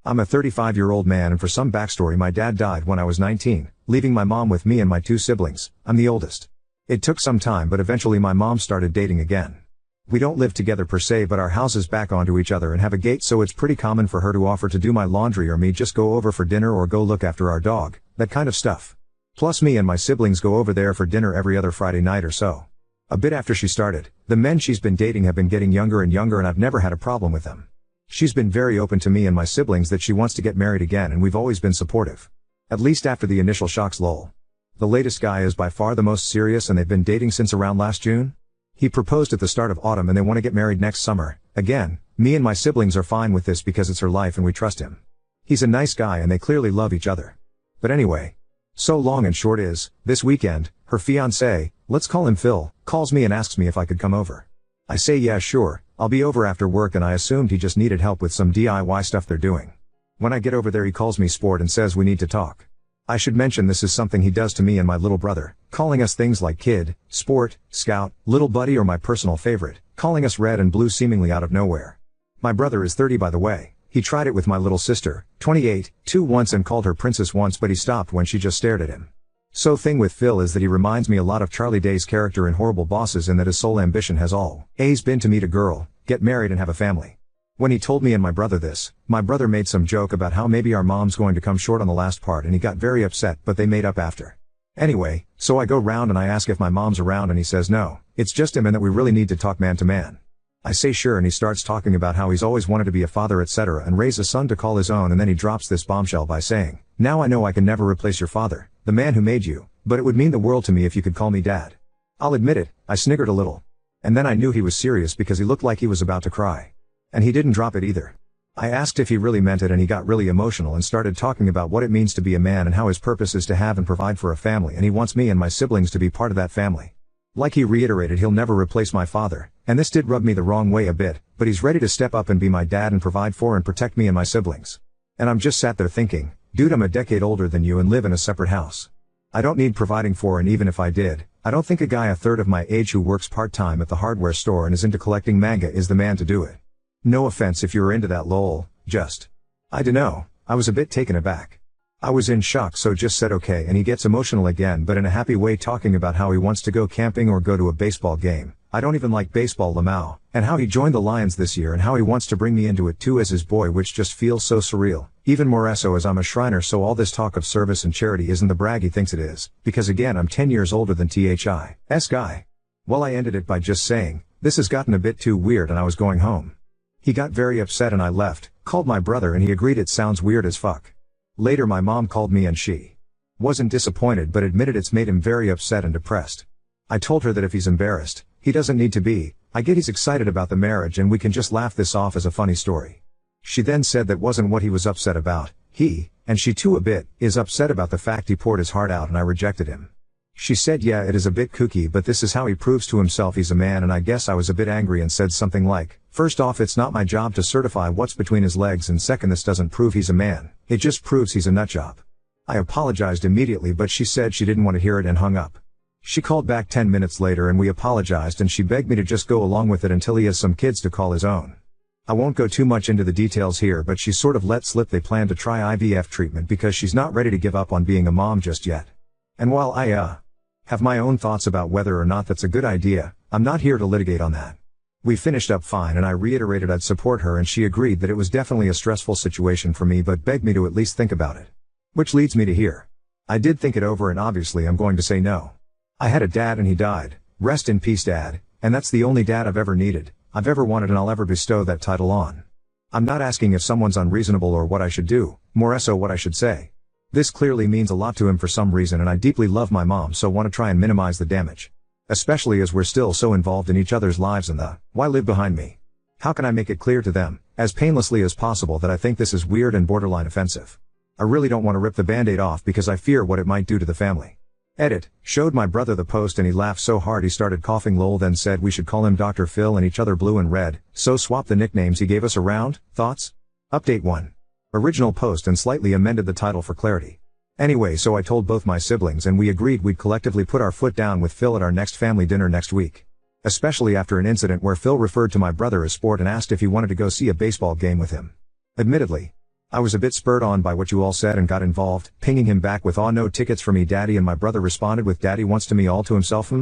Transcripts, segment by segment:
I'm a 35-year-old man, and for some backstory, my dad died when I was 19, leaving my mom with me and my two siblings. I'm the oldest. It took some time, but eventually my mom started dating again. We don't live together per se, but our houses back onto each other and have a gate, so it's pretty common for her to offer to do my laundry or me just go over for dinner or go look after our dog, that kind of stuff. Plus me and my siblings go over there for dinner every other Friday night or so. A bit after she started, the men she's been dating have been getting younger and younger, and I've never had a problem with them. She's been very open to me and my siblings that she wants to get married again, and we've always been supportive. At least after the initial shocks, lol. The latest guy is by far the most serious, and they've been dating since around last June. He proposed at the start of autumn and they want to get married next summer. Again, me and my siblings are fine with this because it's her life and we trust him. He's a nice guy and they clearly love each other. But anyway. So long and short is, this weekend, her fiancé, let's call him Phil, calls me and asks me if I could come over. I say yeah sure, I'll be over after work, and I assumed he just needed help with some DIY stuff they're doing. When I get over there he calls me sport and says we need to talk. I should mention this is something he does to me and my little brother, calling us things like kid, sport, scout, little buddy, or my personal favorite, calling us red and blue seemingly out of nowhere. My brother is 30 by the way. He tried it with my little sister, 28, once, and called her princess once, but he stopped when she just stared at him. So thing with Phil is that he reminds me a lot of Charlie Day's character in Horrible Bosses, in that his sole ambition has always been to meet a girl, get married and have a family. When he told me and my brother this, my brother made some joke about how maybe our mom's going to come short on the last part, and he got very upset, but they made up after. Anyway, so I go round and I ask if my mom's around, and he says no, it's just him and that we really need to talk man to man. I say sure, and he starts talking about how he's always wanted to be a father, etc., and raise a son to call his own, and then he drops this bombshell by saying, now I know I can never replace your father, the man who made you, but it would mean the world to me if you could call me dad. I'll admit it, I sniggered a little. And then I knew he was serious because he looked like he was about to cry. And he didn't drop it either. I asked if he really meant it, and he got really emotional and started talking about what it means to be a man and how his purpose is to have and provide for a family, and he wants me and my siblings to be part of that family. Like he reiterated he'll never replace my father, and this did rub me the wrong way a bit, but he's ready to step up and be my dad and provide for and protect me and my siblings. And I'm just sat there thinking, dude, I'm a decade older than you and live in a separate house. I don't need providing for, and even if I did, I don't think a guy a third of my age who works part-time at the hardware store and is into collecting manga is the man to do it. No offense if you're into that, lol, just. I dunno, I was a bit taken aback. I was in shock, so just said okay, and he gets emotional again, but in a happy way, talking about how he wants to go camping or go to a baseball game. I don't even like baseball, lamau, and how he joined the Lions this year and how he wants to bring me into it too as his boy, which just feels so surreal. Even more so as I'm a Shriner, so all this talk of service and charity isn't the brag he thinks it is, because again I'm 10 years older than THI's guy. Well, I ended it by just saying, this has gotten a bit too weird, and I was going home. He got very upset and I left, called my brother, and he agreed it sounds weird as fuck. Later my mom called me and she wasn't disappointed but admitted it's made him very upset and depressed. I told her that if he's embarrassed, he doesn't need to be. I get he's excited about the marriage and we can just laugh this off as a funny story. She then said that wasn't what he was upset about. He, and she too a bit, is upset about the fact he poured his heart out and I rejected him. She said yeah, it is a bit kooky, but this is how he proves to himself he's a man, and I guess I was a bit angry and said something like, first off, it's not my job to certify what's between his legs, and second, this doesn't prove he's a man, it just proves he's a nutjob. I apologized immediately, but she said she didn't want to hear it and hung up. She called back 10 minutes later and we apologized, and she begged me to just go along with it until he has some kids to call his own. I won't go too much into the details here, but she sort of let slip they plan to try IVF treatment because she's not ready to give up on being a mom just yet. And while I have my own thoughts about whether or not that's a good idea, I'm not here to litigate on that. We finished up fine and I reiterated I'd support her, and she agreed that it was definitely a stressful situation for me but begged me to at least think about it. Which leads me to here. I did think it over, and obviously I'm going to say no. I had a dad and he died, rest in peace dad, and that's the only dad I've ever needed, I've ever wanted, and I'll ever bestow that title on. I'm not asking if someone's unreasonable or what I should do, more so what I should say. This clearly means a lot to him for some reason, and I deeply love my mom, so want to try and minimize the damage. Especially as we're still so involved in each other's lives and the why live behind me. How can I make it clear to them, as painlessly as possible, that I think this is weird and borderline offensive? I really don't want to rip the band-aid off because I fear what it might do to the family. Edit, showed my brother the post and he laughed so hard he started coughing, lol, then said we should call him Dr. Phil and each other blue and red, so swap the nicknames he gave us around. Thoughts? Update 1. Original post and slightly amended the title for clarity. Anyway, so I told both my siblings and we agreed we'd collectively put our foot down with Phil at our next family dinner next week. Especially after an incident where Phil referred to my brother as sport and asked if he wanted to go see a baseball game with him. Admittedly, I was a bit spurred on by what you all said and got involved, pinging him back with "Aw, no tickets for me daddy," and my brother responded with "Daddy wants to me all to himself."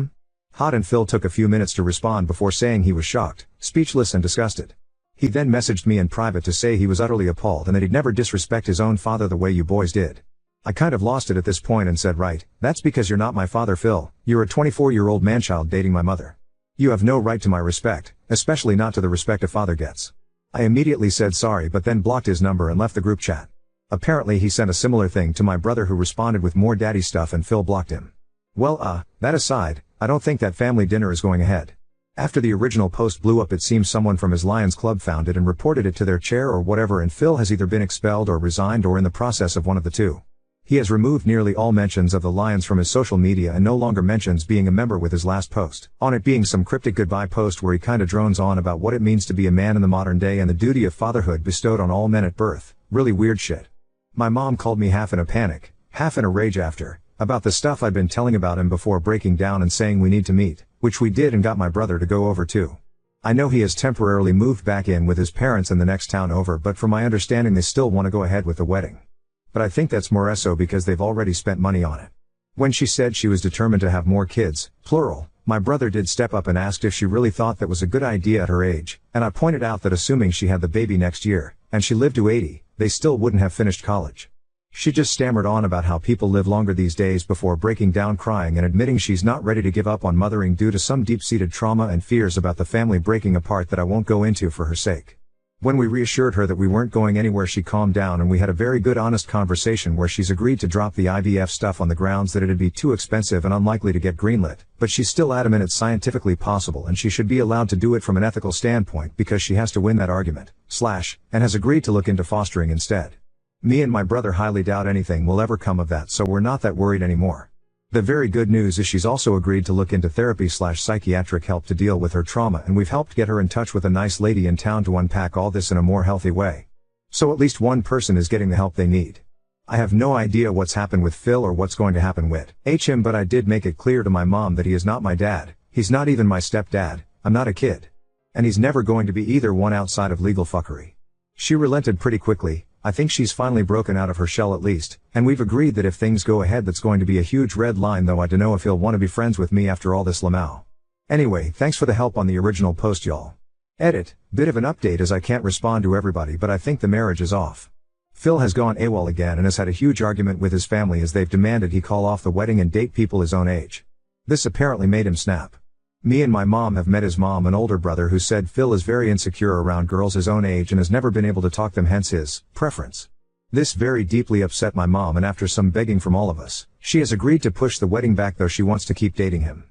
Hot, and Phil took a few minutes to respond before saying he was shocked, speechless and disgusted. He then messaged me in private to say he was utterly appalled and that he'd never disrespect his own father the way you boys did. I kind of lost it at this point and said, "Right, that's because you're not my father, Phil. You're a 24-year-old manchild dating my mother. You have no right to my respect, especially not to the respect a father gets." I immediately said sorry but then blocked his number and left the group chat. Apparently he sent a similar thing to my brother, who responded with more daddy stuff, and Phil blocked him. Well, that aside, I don't think that family dinner is going ahead. After the original post blew up, it seems someone from his Lions Club found it and reported it to their chair or whatever, and Phil has either been expelled or resigned or in the process of one of the two. He has removed nearly all mentions of the Lions from his social media and no longer mentions being a member with his last post, on it being some cryptic goodbye post where he kinda drones on about what it means to be a man in the modern day and the duty of fatherhood bestowed on all men at birth. Really weird shit. My mom called me half in a panic, half in a rage after, about the stuff I'd been telling about him before, breaking down and saying we need to meet, which we did and got my brother to go over too. I know he has temporarily moved back in with his parents in the next town over, but from my understanding they still want to go ahead with the wedding. But I think that's more so because they've already spent money on it. When she said she was determined to have more kids, plural, my brother did step up and asked if she really thought that was a good idea at her age, and I pointed out that assuming she had the baby next year, and she lived to 80, they still wouldn't have finished college. She just stammered on about how people live longer these days before breaking down crying and admitting she's not ready to give up on mothering due to some deep-seated trauma and fears about the family breaking apart that I won't go into for her sake. When we reassured her that we weren't going anywhere, she calmed down and we had a very good honest conversation where she's agreed to drop the IVF stuff on the grounds that it'd be too expensive and unlikely to get greenlit, but she's still adamant it's scientifically possible and she should be allowed to do it from an ethical standpoint because she has to win that argument, and has agreed to look into fostering instead. Me and my brother highly doubt anything will ever come of that, so we're not that worried anymore. The very good news is she's also agreed to look into therapy/psychiatric help to deal with her trauma, and we've helped get her in touch with a nice lady in town to unpack all this in a more healthy way. So at least one person is getting the help they need. I have no idea what's happened with Phil or what's going to happen with him, but I did make it clear to my mom that he is not my dad, he's not even my stepdad, I'm not a kid. And he's never going to be either one outside of legal fuckery. She relented pretty quickly. I think she's finally broken out of her shell at least, and we've agreed that if things go ahead that's going to be a huge red line, though I dunno if he'll want to be friends with me after all this lamau. Anyway, thanks for the help on the original post, y'all. Edit, bit of an update as I can't respond to everybody, but I think the marriage is off. Phil has gone AWOL again and has had a huge argument with his family as they've demanded he call off the wedding and date people his own age. This apparently made him snap. Me and my mom have met his mom and older brother, who said Phil is very insecure around girls his own age and has never been able to talk them, hence his preference. This very deeply upset my mom, and after some begging from all of us, she has agreed to push the wedding back, though she wants to keep dating him.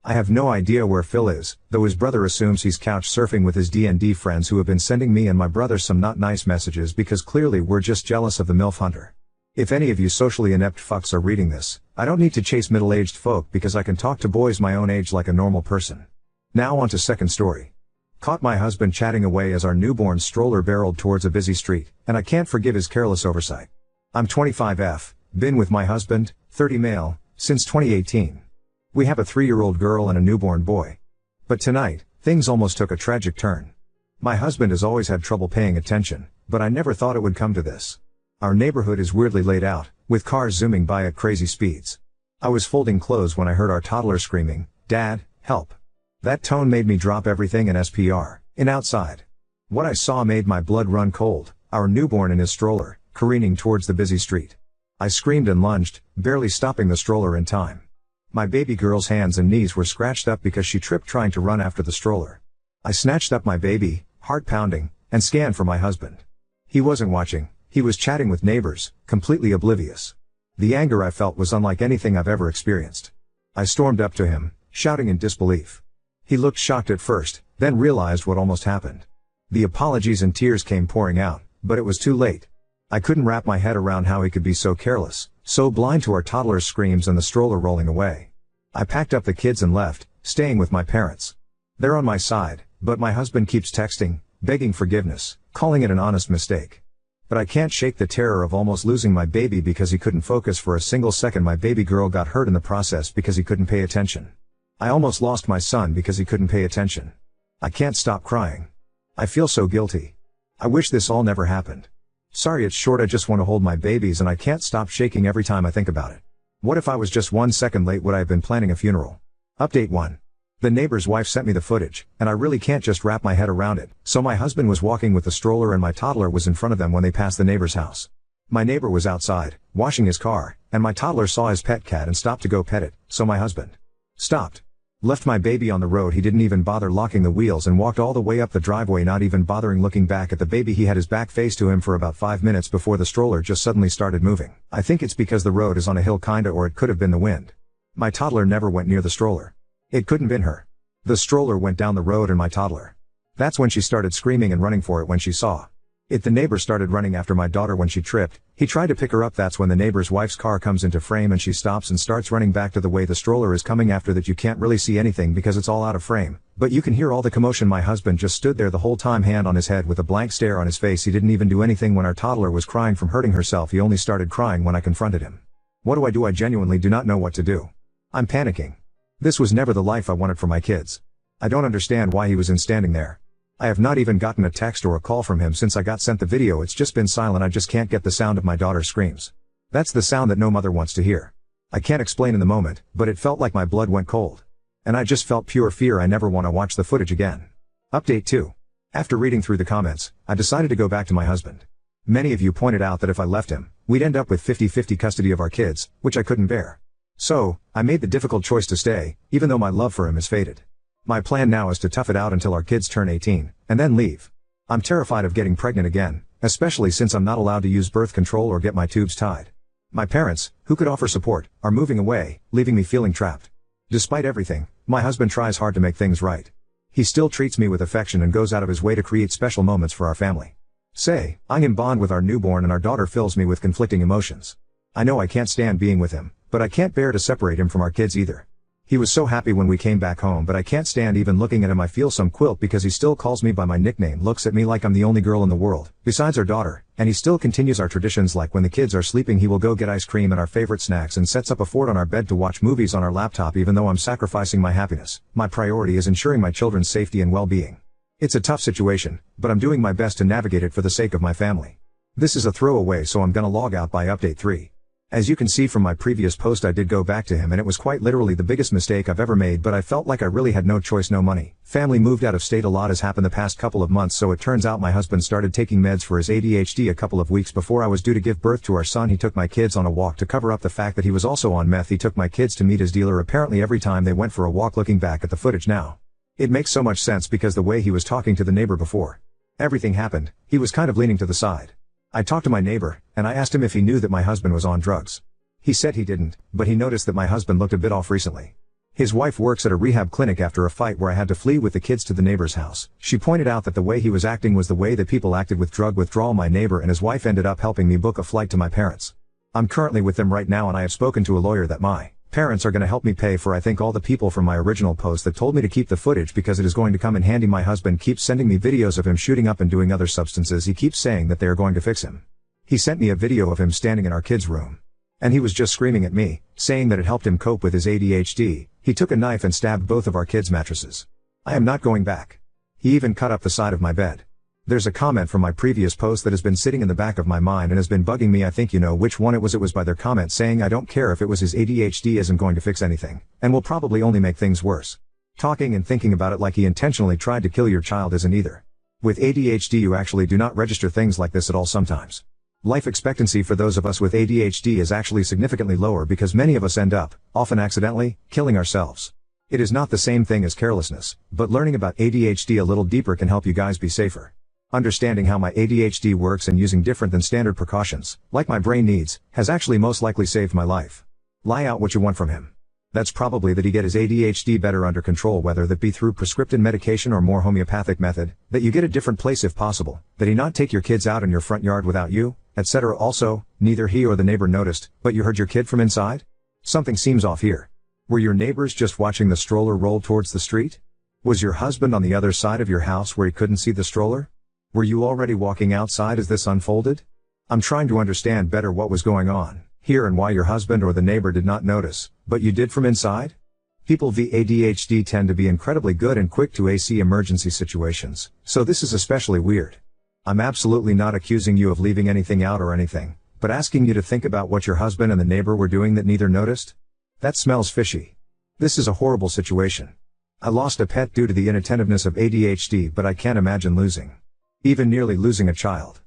I have no idea where Phil is, though his brother assumes he's couch surfing with his D&D friends who have been sending me and my brother some not nice messages because clearly we're just jealous of the MILF hunter. If any of you socially inept fucks are reading this, I don't need to chase middle-aged folk because I can talk to boys my own age like a normal person. Now on to second story. Caught my husband chatting away as our newborn stroller barreled towards a busy street, and I can't forgive his careless oversight. I'm 25F, been with my husband, 30 male, since 2018. We have a 3-year-old girl and a newborn boy. But tonight, things almost took a tragic turn. My husband has always had trouble paying attention, but I never thought it would come to this. Our neighborhood is weirdly laid out, with cars zooming by at crazy speeds. I was folding clothes when I heard our toddler screaming, "Dad, help." That tone made me drop everything and SPR, in outside. What I saw made my blood run cold, our newborn in his stroller, careening towards the busy street. I screamed and lunged, barely stopping the stroller in time. My baby girl's hands and knees were scratched up because she tripped trying to run after the stroller. I snatched up my baby, heart pounding, and scanned for my husband. He wasn't watching. He was chatting with neighbors, completely oblivious. The anger I felt was unlike anything I've ever experienced. I stormed up to him, shouting in disbelief. He looked shocked at first, then realized what almost happened. The apologies and tears came pouring out, but it was too late. I couldn't wrap my head around how he could be so careless, so blind to our toddler's screams and the stroller rolling away. I packed up the kids and left, staying with my parents. They're on my side, but my husband keeps texting, begging forgiveness, calling it an honest mistake. But I can't shake the terror of almost losing my baby because he couldn't focus for a single second. My baby girl got hurt in the process because he couldn't pay attention. I almost lost my son because he couldn't pay attention. I can't stop crying. I feel so guilty. I wish this all never happened. Sorry it's short, I just want to hold my babies and I can't stop shaking every time I think about it. What if I was just 1 second late? Would I have been planning a funeral? Update 1. The neighbor's wife sent me the footage, and I really can't just wrap my head around it. So my husband was walking with the stroller and my toddler was in front of them when they passed the neighbor's house. My neighbor was outside, washing his car, and my toddler saw his pet cat and stopped to go pet it, so my husband stopped. Left my baby on the road. He didn't even bother locking the wheels and walked all the way up the driveway, not even bothering looking back at the baby. He had his back face to him for about 5 minutes before the stroller just suddenly started moving. I think it's because the road is on a hill kinda, or it could have been the wind. My toddler never went near the stroller. It couldn't been her. The stroller went down the road and my toddler. That's when she started screaming and running for it when she saw it. The neighbor started running after my daughter when she tripped. He tried to pick her up. That's when the neighbor's wife's car comes into frame and she stops and starts running back to the way the stroller is coming. After that you can't really see anything because it's all out of frame, but you can hear all the commotion. My husband just stood there the whole time, hand on his head with a blank stare on his face. He didn't even do anything when our toddler was crying from hurting herself. He only started crying when I confronted him. What do? I genuinely do not know what to do. I'm panicking. This was never the life I wanted for my kids. I don't understand why he was standing there. I have not even gotten a text or a call from him since I got sent the video. It's just been silent. I just can't get the sound of my daughter's screams. That's the sound that no mother wants to hear. I can't explain in the moment, but it felt like my blood went cold. And I just felt pure fear. I never want to watch the footage again. Update 2. After reading through the comments, I decided to go back to my husband. Many of you pointed out that if I left him, we'd end up with 50-50 custody of our kids, which I couldn't bear. So, I made the difficult choice to stay, even though my love for him is faded. My plan now is to tough it out until our kids turn 18, and then leave. I'm terrified of getting pregnant again, especially since I'm not allowed to use birth control or get my tubes tied. My parents, who could offer support, are moving away, leaving me feeling trapped. Despite everything, my husband tries hard to make things right. He still treats me with affection and goes out of his way to create special moments for our family. I'm in bond with our newborn and our daughter fills me with conflicting emotions. I know I can't stand being with him, but I can't bear to separate him from our kids either. He was so happy when we came back home, but I can't stand even looking at him. I feel some guilt because he still calls me by my nickname, looks at me like I'm the only girl in the world, besides our daughter, and he still continues our traditions. Like when the kids are sleeping, he will go get ice cream and our favorite snacks and sets up a fort on our bed to watch movies on our laptop. Even though I'm sacrificing my happiness, my priority is ensuring my children's safety and well-being. It's a tough situation, but I'm doing my best to navigate it for the sake of my family. This is a throwaway, so I'm gonna log out by update 3. As you can see from my previous post, I did go back to him and it was quite literally the biggest mistake I've ever made, but I felt like I really had no choice. No money. Family moved out of state. A lot has happened the past couple of months, so it turns out my husband started taking meds for his ADHD a couple of weeks before I was due to give birth to our son. He took my kids on a walk to cover up the fact that he was also on meth. He took my kids to meet his dealer apparently every time they went for a walk. Looking back at the footage now, it makes so much sense because the way he was talking to the neighbor before everything happened, he was kind of leaning to the side. I talked to my neighbor, and I asked him if he knew that my husband was on drugs. He said he didn't, but he noticed that my husband looked a bit off recently. His wife works at a rehab clinic. After a fight where I had to flee with the kids to the neighbor's house, she pointed out that the way he was acting was the way that people acted with drug withdrawal. My neighbor and his wife ended up helping me book a flight to my parents. I'm currently with them right now and I have spoken to a lawyer that my parents are going to help me pay for I think all the people from my original post that told me to keep the footage because it is going to come in handy. My husband keeps sending me videos of him shooting up and doing other substances. He keeps saying that they are going to fix him. He sent me a video of him standing in our kids' room. And he was just screaming at me, saying that it helped him cope with his ADHD. He took a knife and stabbed both of our kids' mattresses. I am not going back. He even cut up the side of my bed. There's a comment from my previous post that has been sitting in the back of my mind and has been bugging me. I think you know which one it was. It was by their comment saying I don't care if it was his ADHD isn't going to fix anything, and will probably only make things worse. Talking and thinking about it like he intentionally tried to kill your child isn't either. With ADHD you actually do not register things like this at all sometimes. Life expectancy for those of us with ADHD is actually significantly lower because many of us end up, often accidentally, killing ourselves. It is not the same thing as carelessness, but learning about ADHD a little deeper can help you guys be safer. Understanding how my ADHD works and using different than standard precautions, like my brain needs, has actually most likely saved my life. Lie out what you want from him. That's probably that he get his ADHD better under control, whether that be through prescriptive medication or more homeopathic method, that you get a different place if possible, that he not take your kids out in your front yard without you, etc. Also, neither he or the neighbor noticed, but you heard your kid from inside? Something seems off here. Were your neighbors just watching the stroller roll towards the street? Was your husband on the other side of your house where he couldn't see the stroller? Were you already walking outside as this unfolded? I'm trying to understand better what was going on here and why your husband or the neighbor did not notice, but you did from inside? People with ADHD tend to be incredibly good and quick to AC emergency situations, so this is especially weird. I'm absolutely not accusing you of leaving anything out or anything, but asking you to think about what your husband and the neighbor were doing that neither noticed? That smells fishy. This is a horrible situation. I lost a pet due to the inattentiveness of ADHD, but I can't imagine even nearly losing a child.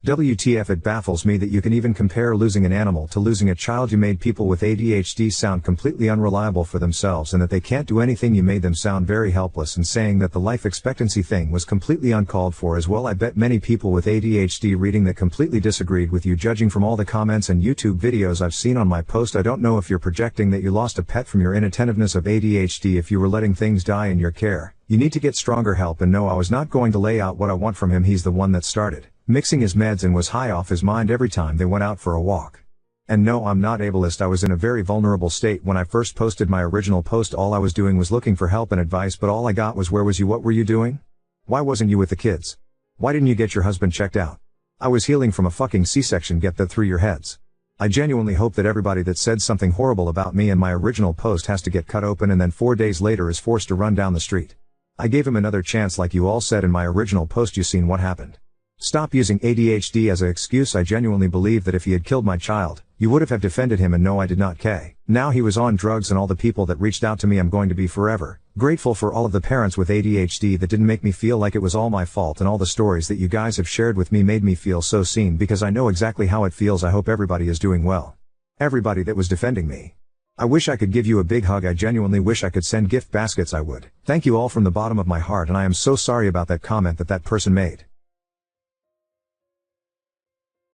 WTF, it baffles me that you can even compare losing an animal to losing a child. You made people with ADHD sound completely unreliable for themselves and that they can't do anything. You made them sound very helpless, and saying that the life expectancy thing was completely uncalled for as well. I bet many people with ADHD reading that completely disagreed with you, judging from all the comments and YouTube videos I've seen on my post. I don't know if you're projecting that you lost a pet from your inattentiveness of ADHD. If you were letting things die in your care, you need to get stronger help. And no, I was not going to lay out what I want from him. He's the one that started mixing his meds and was high off his mind every time they went out for a walk. And no, I'm not ableist. I was in a very vulnerable state when I first posted my original post. All I was doing was looking for help and advice, but all I got was, where was you? What were you doing? Why wasn't you with the kids? Why didn't you get your husband checked out? I was healing from a fucking C-section. Get that through your heads. I genuinely hope that everybody that said something horrible about me in my original post has to get cut open and then 4 days later is forced to run down the street. I gave him another chance like you all said in my original post. You seen what happened. Stop using ADHD as an excuse. I genuinely believe that if he had killed my child, you would have defended him, and no, I did not. Now he was on drugs, and all the people that reached out to me, I'm going to be forever grateful for all of the parents with ADHD that didn't make me feel like it was all my fault, and all the stories that you guys have shared with me made me feel so seen, because I know exactly how it feels. I hope everybody is doing well. Everybody that was defending me. I wish I could give you a big hug. I genuinely wish I could send gift baskets. I would. Thank you all from the bottom of my heart, and I am so sorry about that comment that person made.